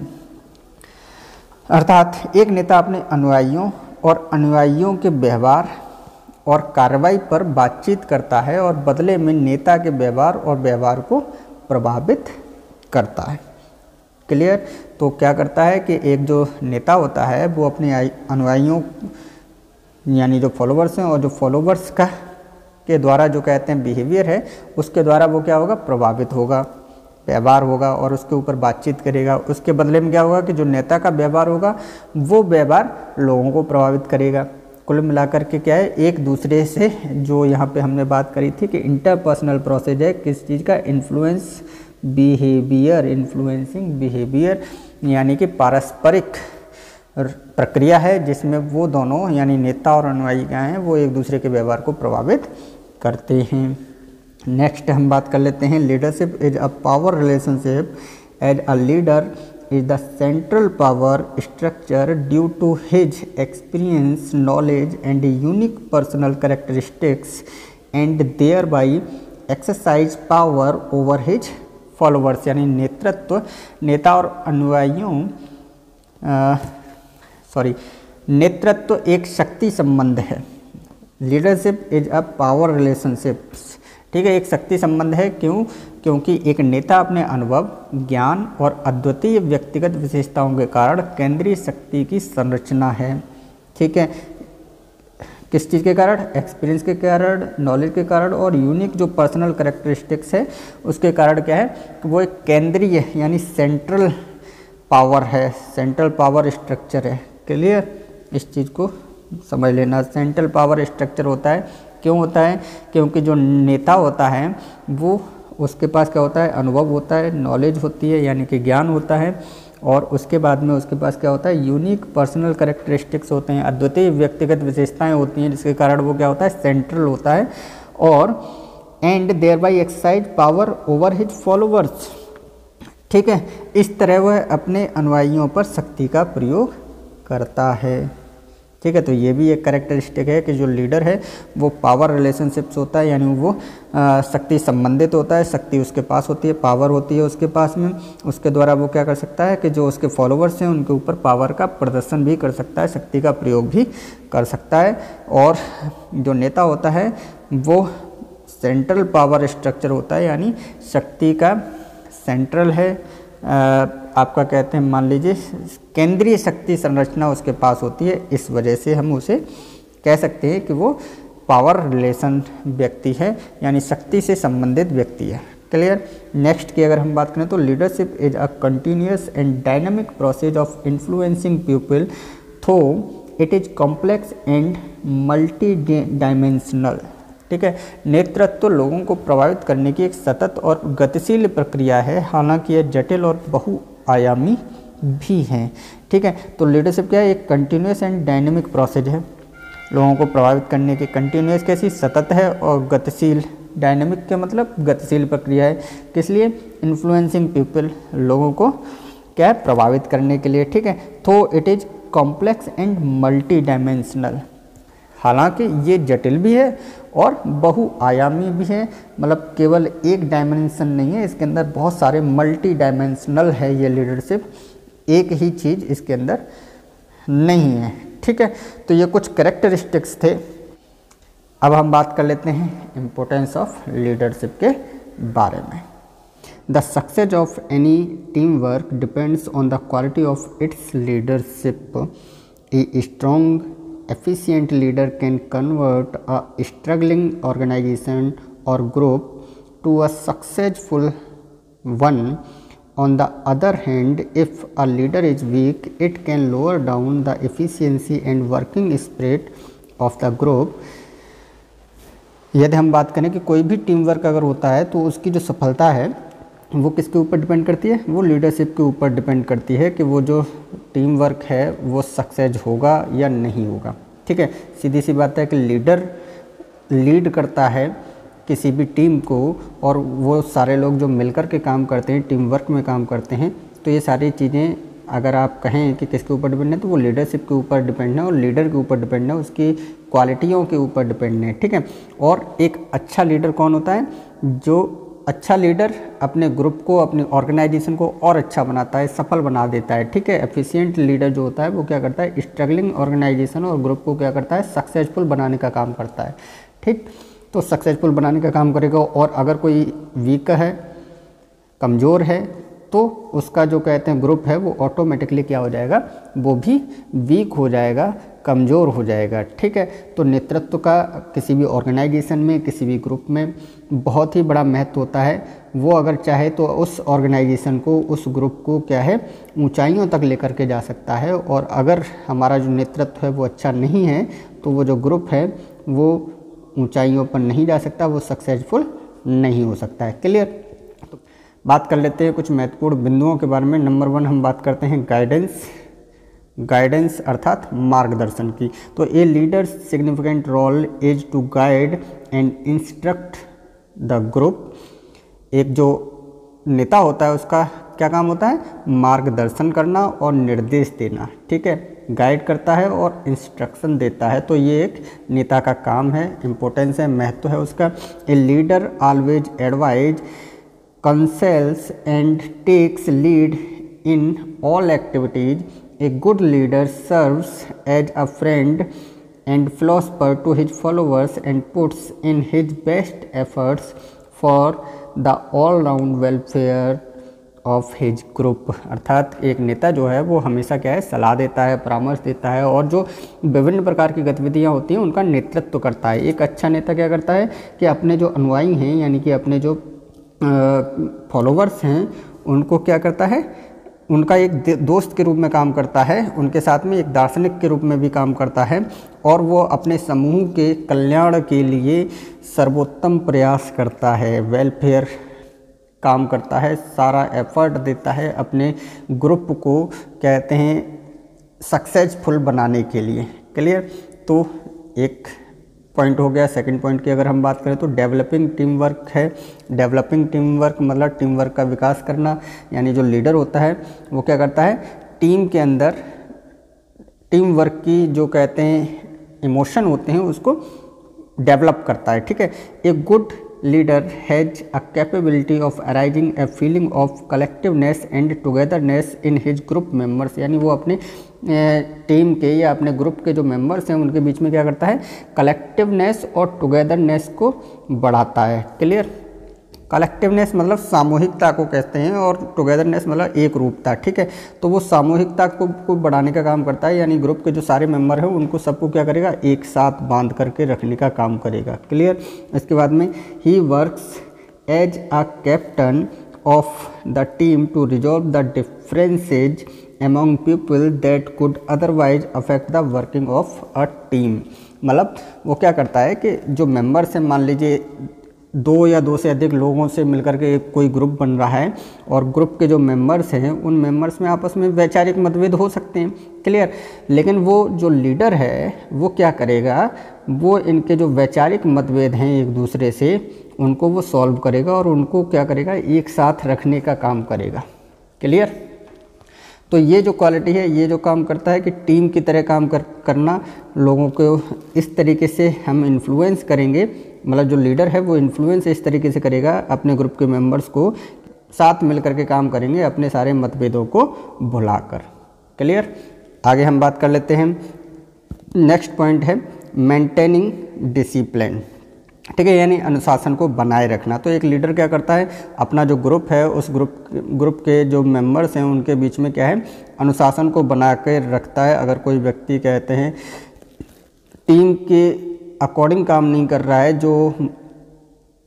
अर्थात एक नेता अपने अनुयायियों और अनुयायियों के व्यवहार और कार्रवाई पर बातचीत करता है और बदले में नेता के व्यवहार और व्यवहार को प्रभावित करता है। क्लियर। तो क्या करता है कि एक जो नेता होता है वो अपने अनुयायियों यानी जो फॉलोवर्स हैं और जो फॉलोवर्स के द्वारा जो कहते हैं बिहेवियर है, उसके द्वारा वो क्या होगा, प्रभावित होगा। व्यवहार होगा और उसके ऊपर बातचीत करेगा। उसके बदले में क्या होगा कि जो नेता का व्यवहार होगा वो व्यवहार लोगों को प्रभावित करेगा। कुल मिलाकर के क्या है, एक दूसरे से जो यहाँ पे हमने बात करी थी कि इंटरपर्सनल प्रोसेस है, किस चीज़ का, इन्फ्लुएंस बिहेवियर, इन्फ्लुएंसिंग बिहेवियर, यानी कि पारस्परिक प्रक्रिया है जिसमें वो दोनों यानी नेता और अनुयायी क्या हैं वो एक दूसरे के व्यवहार को प्रभावित करते हैं। नेक्स्ट हम बात कर लेते हैं, leadership is a power relationship. As a leader is the central power structure due to his experience, knowledge and unique personal characteristics and thereby exercise power over his followers। यानी नेतृत्व, नेता और अनुयायियों नेतृत्व एक शक्ति संबंध है। Leadership is a power relationship, ठीक है, एक शक्ति संबंध है। क्यों? क्योंकि एक नेता अपने अनुभव, ज्ञान और अद्वितीय व्यक्तिगत विशेषताओं के कारण केंद्रीय शक्ति की संरचना है। ठीक है, किस चीज़ के कारण? एक्सपीरियंस के कारण, नॉलेज के कारण और यूनिक जो पर्सनल कैरेक्टरिस्टिक्स है उसके कारण क्या है कि वो एक केंद्रीय यानी सेंट्रल पावर है, सेंट्रल पावर स्ट्रक्चर है। क्लियर? इस चीज़ को समझ लेना। सेंट्रल पावर स्ट्रक्चर होता है, क्यों होता है? क्योंकि जो नेता होता है वो उसके पास क्या होता है, अनुभव होता है, नॉलेज होती है यानी कि ज्ञान होता है, और उसके बाद में उसके पास क्या होता है, यूनिक पर्सनल कैरेक्टरिस्टिक्स होते हैं, अद्वितीय व्यक्तिगत विशेषताएं होती हैं, जिसके कारण वो क्या होता है, सेंट्रल होता है। और and thereby exercise power over his followers. ठीक है, इस तरह वह अपने अनुयायियों पर शक्ति का प्रयोग करता है। ठीक है, तो ये भी एक कैरेक्टरिस्टिक है कि जो लीडर है वो पावर रिलेशनशिप्स होता है, यानी वो शक्ति संबंधित होता है, शक्ति उसके पास होती है, पावर होती है उसके पास में, उसके द्वारा वो क्या कर सकता है कि जो उसके फॉलोअर्स हैं उनके ऊपर पावर का प्रदर्शन भी कर सकता है, शक्ति का प्रयोग भी कर सकता है। और जो नेता होता है वो सेंट्रल पावर स्ट्रक्चर होता है, यानी शक्ति का सेंट्रल है, आपका कहते हैं, मान लीजिए केंद्रीय शक्ति संरचना उसके पास होती है। इस वजह से हम उसे कह सकते हैं कि वो पावर रिलेशन व्यक्ति है, यानी शक्ति से संबंधित व्यक्ति है। क्लियर? नेक्स्ट की अगर हम बात करें तो leadership is a continuous and dynamic process of influencing people through it is complex and multi dimensional. ठीक है, नेतृत्व लोगों को प्रभावित करने की एक सतत और गतिशील प्रक्रिया है, हालांकि यह जटिल और बहुआयामी भी है। ठीक है, तो लीडरशिप क्या है, एक कंटिन्यूअस एंड डायनेमिक प्रोसेस है, लोगों को प्रभावित करने की। कंटिन्यूअस कैसी? सतत है, और गतिशील, डायनेमिक के मतलब गतिशील प्रक्रिया है। किस लिए? इन्फ्लुएंसिंग पीपल, लोगों को क्या है, प्रभावित करने के लिए। ठीक है, तो it is complex and multi dimensional, हालांकि ये जटिल भी है और बहुआयामी भी है, मतलब केवल एक डायमेंशन नहीं है, इसके अंदर बहुत सारे मल्टी डायमेंशनल है ये लीडरशिप, एक ही चीज़ इसके अंदर नहीं है। ठीक है, तो ये कुछ कैरेक्टरिस्टिक्स थे। अब हम बात कर लेते हैं इम्पोर्टेंस ऑफ लीडरशिप के बारे में। The success of any team work depends on the quality of its leadership. A strong efficient leader can convert a struggling organization or group to a successful one. On the other hand, if a leader is weak, it can lower down the efficiency and working spirit of the group. यदि हम बात करें कि कोई भी team work अगर होता है तो उसकी जो सफलता है वो किसके ऊपर डिपेंड करती है? वो लीडरशिप के ऊपर डिपेंड करती है कि वो जो टीम वर्क है वो सक्सेस होगा या नहीं होगा। ठीक है, सीधी सी बात है कि लीडर लीड करता है किसी भी टीम को, और वो सारे लोग जो मिलकर के काम करते हैं, टीम वर्क में काम करते हैं, तो ये सारी चीज़ें अगर आप कहें कि किसके ऊपर डिपेंड है तो वो लीडरशिप के ऊपर डिपेंड है और लीडर के ऊपर डिपेंड है, उसकी क्वालिटियों के ऊपर डिपेंड है। ठीक है, और एक अच्छा लीडर कौन होता है? जो अच्छा लीडर अपने ग्रुप को, अपनी ऑर्गेनाइजेशन को और अच्छा बनाता है, सफल बना देता है। ठीक है, एफिशिएंट लीडर जो होता है वो क्या करता है? स्ट्रगलिंग ऑर्गेनाइजेशन और ग्रुप को क्या करता है? सक्सेसफुल बनाने का काम करता है। ठीक, तो सक्सेसफुल बनाने का काम करेगा। और अगर कोई वीक है, कमज़ोर है, तो उसका जो कहते हैं ग्रुप है वो ऑटोमेटिकली क्या हो जाएगा, वो भी वीक हो जाएगा, कमज़ोर हो जाएगा। ठीक है, तो नेतृत्व का किसी भी ऑर्गेनाइजेशन में, किसी भी ग्रुप में बहुत ही बड़ा महत्व होता है। वो अगर चाहे तो उस ऑर्गेनाइजेशन को, उस ग्रुप को क्या है, ऊंचाइयों तक लेकर के जा सकता है। और अगर हमारा जो नेतृत्व है वो अच्छा नहीं है तो वो जो ग्रुप है वो ऊंचाइयों पर नहीं जा सकता, वो सक्सेसफुल नहीं हो सकता है। क्लियर। तो बात कर लेते हैं कुछ महत्वपूर्ण बिंदुओं के बारे में। नंबर 1 हम बात करते हैं गाइडेंस अर्थात मार्गदर्शन की। तो a leader significant role is to guide and instruct the group. एक जो नेता होता है उसका क्या काम होता है, मार्गदर्शन करना और निर्देश देना। ठीक है, गाइड करता है और इंस्ट्रक्शन देता है, तो ये एक नेता का काम है, इम्पोर्टेंस है, महत्व है उसका। A leader always advise, consults and takes lead in all activities. A good leader serves as a friend and philosopher to his followers and puts in his best efforts for the all-round welfare of his group। अर्थात एक नेता जो है वो हमेशा क्या है, सलाह देता है, परामर्श देता है और जो विभिन्न प्रकार की गतिविधियाँ होती हैं उनका नेतृत्व करता है। एक अच्छा नेता क्या करता है कि अपने जो अनुयायी हैं, यानी कि अपने जो फॉलोवर्स हैं, उनको क्या करता है, उनका एक दोस्त के रूप में काम करता है, उनके साथ में एक दार्शनिक के रूप में भी काम करता है और वो अपने समूह के कल्याण के लिए सर्वोत्तम प्रयास करता है, वेलफेयर काम करता है, सारा एफर्ट देता है अपने ग्रुप को कहते हैं सक्सेसफुल बनाने के लिए। क्लियर। तो एक पॉइंट हो गया। सेकंड पॉइंट की अगर हम बात करें तो डेवलपिंग टीम वर्क है। डेवलपिंग टीम वर्क मतलब टीम वर्क का विकास करना, यानी जो लीडर होता है वो क्या करता है, टीम के अंदर टीम वर्क की जो कहते हैं इमोशन होते हैं उसको डेवलप करता है। ठीक है, a good leader has a capability of arising a feeling of collectiveness and togetherness in his group members. यानी वो अपने टीम के या अपने ग्रुप के जो मेंबर्स हैं उनके बीच में क्या करता है, कलेक्टिवनेस और टुगेदरनेस को बढ़ाता है। क्लियर। कलेक्टिवनेस मतलब सामूहिकता को कहते हैं और टुगेदरनेस मतलब एक रूपता। ठीक है, तो वो सामूहिकता को बढ़ाने का काम करता है, यानी ग्रुप के जो सारे मेंबर हैं उनको सबको क्या करेगा, एक साथ बांध करके रखने का काम करेगा। क्लियर। इसके बाद में he works as a captain of the team to resolve the differences among people that could otherwise affect the working of a team। मतलब वो क्या करता है कि जो मेंबर्स हैं, मान लीजिए 2 या 2 से अधिक लोगों से मिलकर के कोई ग्रुप बन रहा है और ग्रुप के जो मेंबर्स हैं उन मेंबर्स में आपस में वैचारिक मतभेद हो सकते हैं। क्लियर। लेकिन वो जो लीडर है वो क्या करेगा, वो इनके जो वैचारिक मतभेद हैं एक दूसरे से उनको वो सॉल्व करेगा और उनको क्या करेगा, एक साथ रखने का काम करेगा। क्लियर। तो ये जो क्वालिटी है, ये जो काम करता है कि टीम की तरह काम करना, लोगों को इस तरीके से हम इन्फ्लुएंस करेंगे, मतलब जो लीडर है वो इन्फ्लुएंस इस तरीके से करेगा, अपने ग्रुप के मेंबर्स को साथ मिल करके काम करेंगे अपने सारे मतभेदों को भुलाकर। क्लियर। आगे हम बात कर लेते हैं। नेक्स्ट पॉइंट है मेंटेनिंग डिसिप्लिन। ठीक है, यानी अनुशासन को बनाए रखना। तो एक लीडर क्या करता है, अपना जो ग्रुप है उस ग्रुप के जो मेंबर्स हैं उनके बीच में क्या है, अनुशासन को बना के रखता है। अगर कोई व्यक्ति कहते हैं टीम के अकॉर्डिंग काम नहीं कर रहा है, जो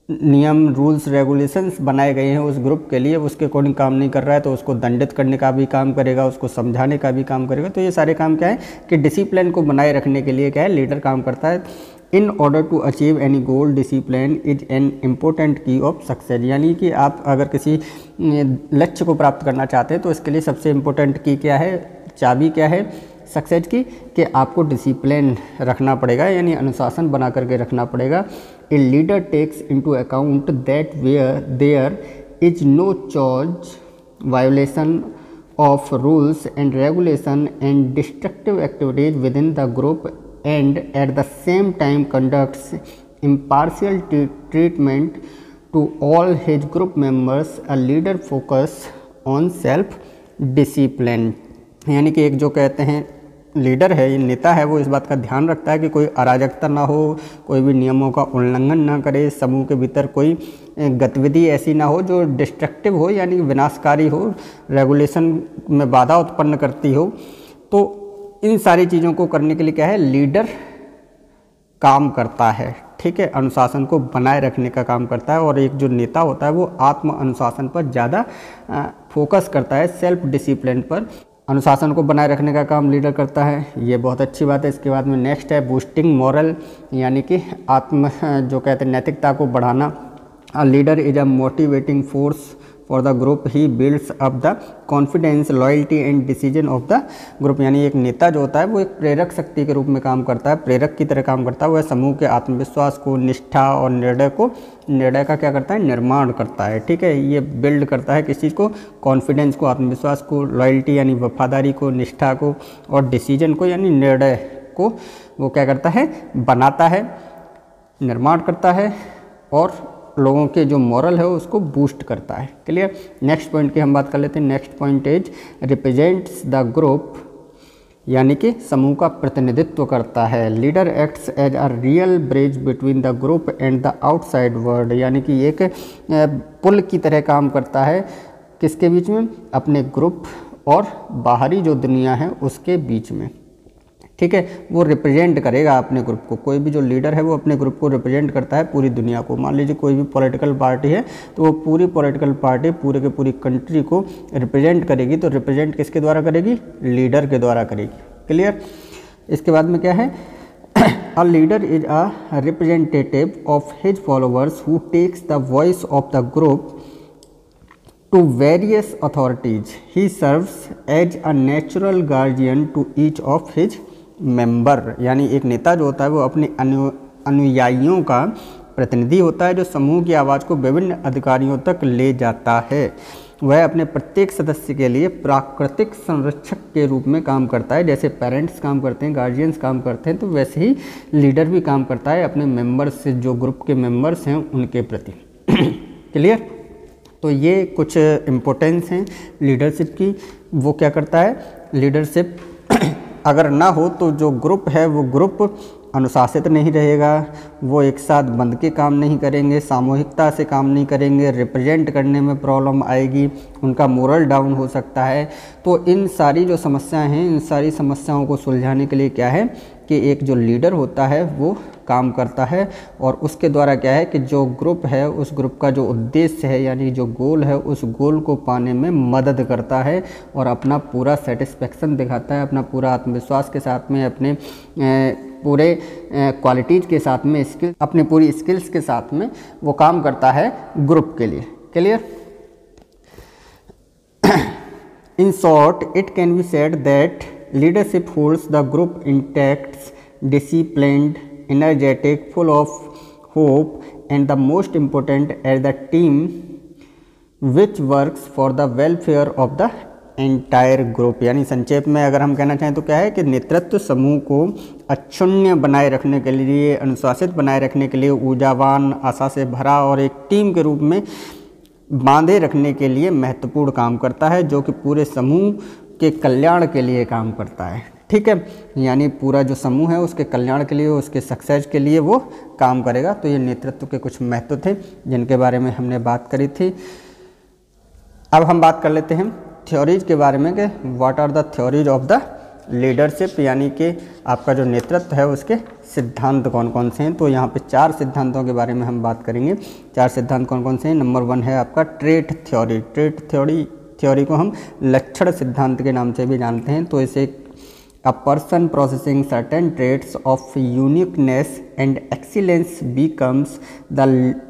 नियम रूल्स रेगुलेशंस बनाए गए हैं उस ग्रुप के लिए उसके अकॉर्डिंग काम नहीं कर रहा है, तो उसको दंडित करने का भी काम करेगा, उसको समझाने का भी काम करेगा। तो ये सारे काम क्या है कि डिसिप्लिन को बनाए रखने के लिए क्या है, लीडर काम करता है। In order to achieve any goal, discipline is an important key of success. यानी कि आप अगर किसी लक्ष्य को प्राप्त करना चाहते हैं तो इसके लिए सबसे इम्पोर्टेंट की क्या है, चाबी क्या है सक्सेस की, कि आपको डिसिप्लिन रखना पड़ेगा, यानी अनुशासन बना करके रखना पड़ेगा। A leader takes into account that where there is no choice, violation of rules and regulation and destructive activities within the group and at the same time conducts impartial treatment to all his group members। A leader focus on self discipline। यानी कि एक जो कहते हैं leader है, ये नेता है, वो इस बात का ध्यान रखता है कि कोई अराजकता ना हो, कोई भी नियमों का उल्लंघन ना करे, समूह के भीतर कोई गतिविधि ऐसी ना हो जो डिस्ट्रक्टिव हो यानी विनाशकारी हो, रेगुलेशन में बाधा उत्पन्न करती हो। तो इन सारी चीज़ों को करने के लिए क्या है, लीडर काम करता है, ठीक है, अनुशासन को बनाए रखने का काम करता है। और एक जो नेता होता है वो आत्म अनुशासन पर ज़्यादा फोकस करता है, सेल्फ डिसिप्लिन पर अनुशासन को बनाए रखने का काम लीडर करता है। ये बहुत अच्छी बात है। इसके बाद में नेक्स्ट है बूस्टिंग मॉरल, यानी कि आत्म जो कहते हैं नैतिकता को बढ़ाना। अ leader is a motivating force for the group, he builds up the confidence, loyalty and decision of the group. यानी एक नेता जो होता है वो एक प्रेरक शक्ति के रूप में काम करता है, प्रेरक की तरह काम करता है। वह समूह के आत्मविश्वास को, निष्ठा और निर्णय का क्या करता है, निर्माण करता है, ठीक है। ये बिल्ड करता है किस चीज़ को, कॉन्फिडेंस को, आत्मविश्वास को, लॉयल्टी यानी वफादारी को, निष्ठा को और डिसीजन को यानी निर्णय को वो क्या करता है, बनाता है, निर्माण करता है और लोगों के जो मॉरल है उसको बूस्ट करता है। क्लियर। नेक्स्ट पॉइंट की हम बात कर लेते हैं। Next point is represents the group, यानी कि समूह का प्रतिनिधित्व करता है। Leader acts as a real bridge between the group and the outside world, यानी कि एक पुल की तरह काम करता है, किसके बीच में, अपने ग्रुप और बाहरी जो दुनिया है उसके बीच में, ठीक है। वो रिप्रेजेंट करेगा अपने ग्रुप को, कोई भी जो लीडर है वो अपने ग्रुप को रिप्रेजेंट करता है पूरी दुनिया को। मान लीजिए कोई भी पॉलिटिकल पार्टी है तो वो पूरी पॉलिटिकल पार्टी पूरे के पूरी कंट्री को रिप्रेजेंट करेगी, तो रिप्रेजेंट किसके द्वारा करेगी, लीडर के द्वारा करेगी। क्लियर। इसके बाद में क्या है, a leader is a representative of his followers who takes the voice of the group to various authorities. He serves as a natural guardian to each of his member. यानी एक नेता जो होता है वो अपने अनुयायियों का प्रतिनिधि होता है जो समूह की आवाज़ को विभिन्न अधिकारियों तक ले जाता है। वह अपने प्रत्येक सदस्य के लिए प्राकृतिक संरक्षक के रूप में काम करता है। जैसे पेरेंट्स काम करते हैं, गार्जियंस काम करते हैं, तो वैसे ही लीडर भी काम करता है अपने मेंबर्स से, जो ग्रुप के मेंबर्स हैं उनके प्रति। क्लियर। तो ये कुछ इम्पोर्टेंस हैं लीडरशिप की। वो क्या करता है, लीडरशिप अगर ना हो तो जो ग्रुप है वो ग्रुप अनुशासित नहीं रहेगा, वो एक साथ बंध के काम नहीं करेंगे, सामूहिकता से काम नहीं करेंगे, रिप्रेजेंट करने में प्रॉब्लम आएगी, उनका मोरल डाउन हो सकता है। तो इन सारी जो समस्याएं हैं, इन सारी समस्याओं को सुलझाने के लिए क्या है कि एक जो लीडर होता है वो काम करता है और उसके द्वारा क्या है कि जो ग्रुप है उस ग्रुप का जो उद्देश्य है यानी जो गोल है उस गोल को पाने में मदद करता है और अपना पूरा सेटिस्फेक्शन दिखाता है, अपना पूरा आत्मविश्वास के साथ में, अपने पूरे क्वालिटीज़ के साथ में, अपने पूरी स्किल्स के साथ में वो काम करता है ग्रुप के लिए। Clear. In short it can be said that leadership holds the group intact, disciplined, energetic, full of hope, and the most important as the team which works for the welfare of the entire group। यानी संक्षेप में अगर हम कहना चाहें तो क्या है कि नेतृत्व समूह को अक्षुण्य बनाए रखने के लिए, अनुशासित बनाए रखने के लिए, ऊर्जावान, आशा से भरा और एक टीम के रूप में बांधे रखने के लिए महत्वपूर्ण काम करता है, जो कि पूरे समूह के कल्याण के लिए काम करता है। ठीक है, यानी पूरा जो समूह है उसके कल्याण के लिए, उसके सक्सेस के लिए वो काम करेगा। तो ये नेतृत्व के कुछ महत्व थे जिनके बारे में हमने बात करी थी। अब हम बात कर लेते हैं थ्योरीज के बारे में कि what are the theories of the leadership, यानी कि आपका जो नेतृत्व है उसके सिद्धांत कौन कौन से हैं। तो यहाँ पे 4 सिद्धांतों के बारे में हम बात करेंगे। 4 सिद्धांत कौन कौन से हैं। नंबर 1 है आपका ट्रेट थ्योरी। ट्रेट थ्योरी को हम लक्षण सिद्धांत के नाम से भी जानते हैं। तो इसे a person processing certain traits of uniqueness and excellence becomes the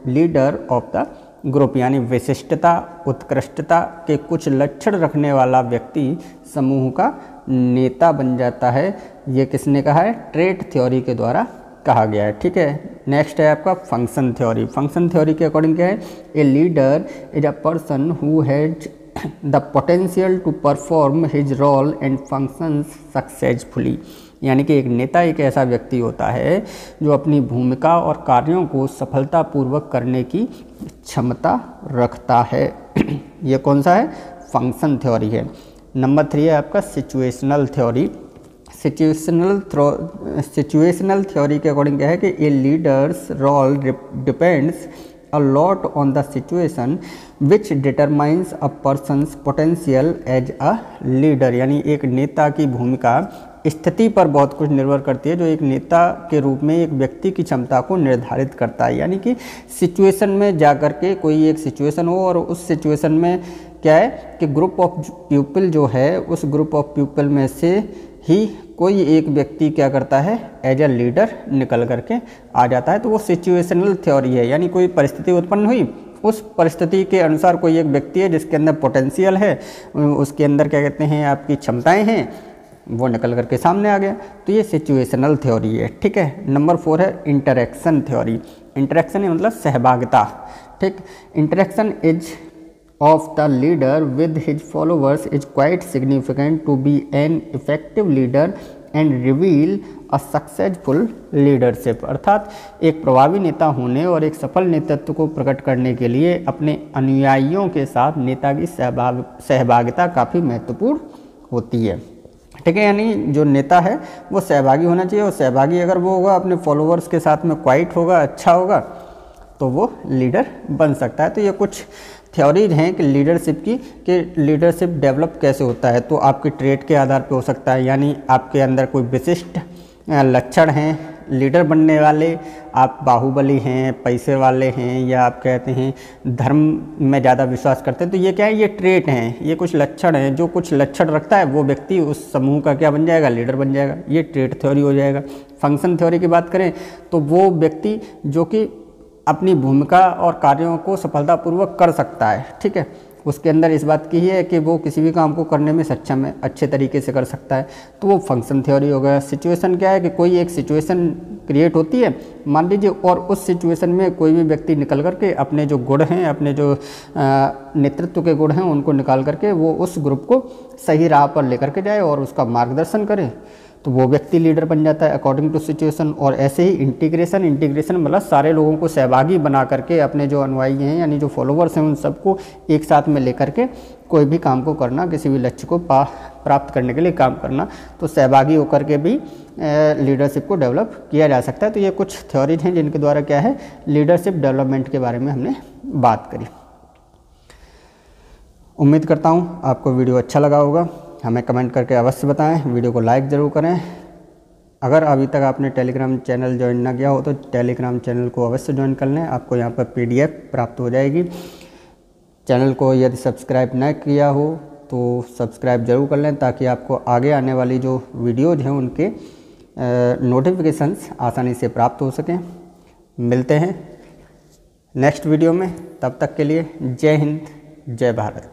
leader of the group, यानी विशिष्टता, उत्कृष्टता के कुछ लक्षण रखने वाला व्यक्ति समूह का नेता बन जाता है। ये किसने कहा है? ट्रेट थ्योरी के द्वारा कहा गया है। ठीक है, नेक्स्ट है आपका फंक्शन थ्योरी। फंक्शन थ्योरी के अकॉर्डिंग क्या है? A leader is a person who has the potential to perform his role and functions successfully, यानी कि एक नेता एक ऐसा व्यक्ति होता है जो अपनी भूमिका और कार्यों को सफलतापूर्वक करने की क्षमता रखता है। ये कौन सा है? फंक्शन थ्योरी है। नंबर 3 है आपका सिचुएशनल थ्योरी। सिचुएशनल थ्योरी के अकॉर्डिंग क्या है कि a leader's role depends a lot on the situation which determines a person's potential as a leader. यानी एक नेता की भूमिका स्थिति पर बहुत कुछ निर्भर करती है, जो एक नेता के रूप में एक व्यक्ति की क्षमता को निर्धारित करता है। यानी कि सिचुएशन में जाकर के कोई एक सिचुएशन हो और उस सिचुएशन में क्या है कि ग्रुप ऑफ पीपल जो है, उस ग्रुप ऑफ पीपल में से ही कोई एक व्यक्ति क्या करता है, एज अ लीडर निकल करके आ जाता है। तो वो सिचुएशनल थ्योरी है। यानी कोई परिस्थिति उत्पन्न हुई, उस परिस्थिति के अनुसार कोई एक व्यक्ति है जिसके अंदर पोटेंशियल है, उसके अंदर क्या कहते हैं आपकी क्षमताएं हैं, वो निकल करके सामने आ गया। तो ये सिचुएशनल थ्योरी है। ठीक है। नंबर 4 है इंटरेक्शन थ्योरी। इंटरेक्शन मतलब सहभागिता। ठीक। Interaction is of the leader with his followers is quite significant to be an effective leader and reveal a successful leadership। अर्थात एक प्रभावी नेता होने और एक सफल नेतृत्व को प्रकट करने के लिए अपने अनुयायियों के साथ नेता की सहभागिता काफ़ी महत्वपूर्ण होती है। ठीक है। यानी जो नेता है वो सहभागी होना चाहिए, और सहभागी अगर वो होगा अपने फॉलोअर्स के साथ में क्वाइट होगा, अच्छा होगा, तो वो लीडर बन सकता है। तो ये कुछ थ्योरीज हैं कि लीडरशिप की, कि लीडरशिप डेवलप कैसे होता है। तो आपके ट्रेट के आधार पे हो सकता है, यानी आपके अंदर कोई विशिष्ट लक्षण हैं लीडर बनने वाले, आप बाहुबली हैं, पैसे वाले हैं, या आप कहते हैं धर्म में ज़्यादा विश्वास करते हैं। तो ये क्या है, ये ट्रेट हैं, ये कुछ लक्षण हैं। जो कुछ लक्षण रखता है वो व्यक्ति उस समूह का क्या बन जाएगा, लीडर बन जाएगा। ये ट्रेट थ्योरी हो जाएगा। फंक्शन थ्योरी की बात करें तो वो व्यक्ति जो कि अपनी भूमिका और कार्यों को सफलतापूर्वक कर सकता है। ठीक है। उसके अंदर इस बात की ही है कि वो किसी भी काम को करने में सक्षम है, अच्छे तरीके से कर सकता है, तो वो फंक्शन थ्योरी हो गया। सिचुएशन क्या है कि कोई एक सिचुएशन क्रिएट होती है मान लीजिए, और उस सिचुएशन में कोई भी व्यक्ति निकल करके अपने जो गुण हैं, अपने जो नेतृत्व के गुण हैं, उनको निकाल करके वो उस ग्रुप को सही राह पर लेकर के जाए और उसका मार्गदर्शन करे, तो वो व्यक्ति लीडर बन जाता है अकॉर्डिंग टू सिचुएशन। और ऐसे ही इंटीग्रेशन मतलब सारे लोगों को सहभागी बना करके अपने जो अनुयायी हैं यानी जो फॉलोवर्स हैं उन सबको एक साथ में लेकर के कोई भी काम को करना, किसी भी लक्ष्य को प्राप्त करने के लिए काम करना। तो सहभागी होकर के भी लीडरशिप को डेवलप किया जा सकता है। तो ये कुछ थ्योरीज हैं जिनके द्वारा क्या है, लीडरशिप डेवलपमेंट के बारे में हमने बात करी। उम्मीद करता हूँ आपको वीडियो अच्छा लगा होगा। हमें कमेंट करके अवश्य बताएं, वीडियो को लाइक ज़रूर करें। अगर अभी तक आपने टेलीग्राम चैनल ज्वाइन ना किया हो तो टेलीग्राम चैनल को अवश्य ज्वाइन कर लें, आपको यहाँ पर PDF प्राप्त हो जाएगी। चैनल को यदि सब्सक्राइब न किया हो तो सब्सक्राइब ज़रूर कर लें, ताकि आपको आगे आने वाली जो वीडियोज़ हैं उनके नोटिफिकेशंस आसानी से प्राप्त हो सकें। मिलते हैं नेक्स्ट वीडियो में, तब तक के लिए जय हिंद, जय भारत।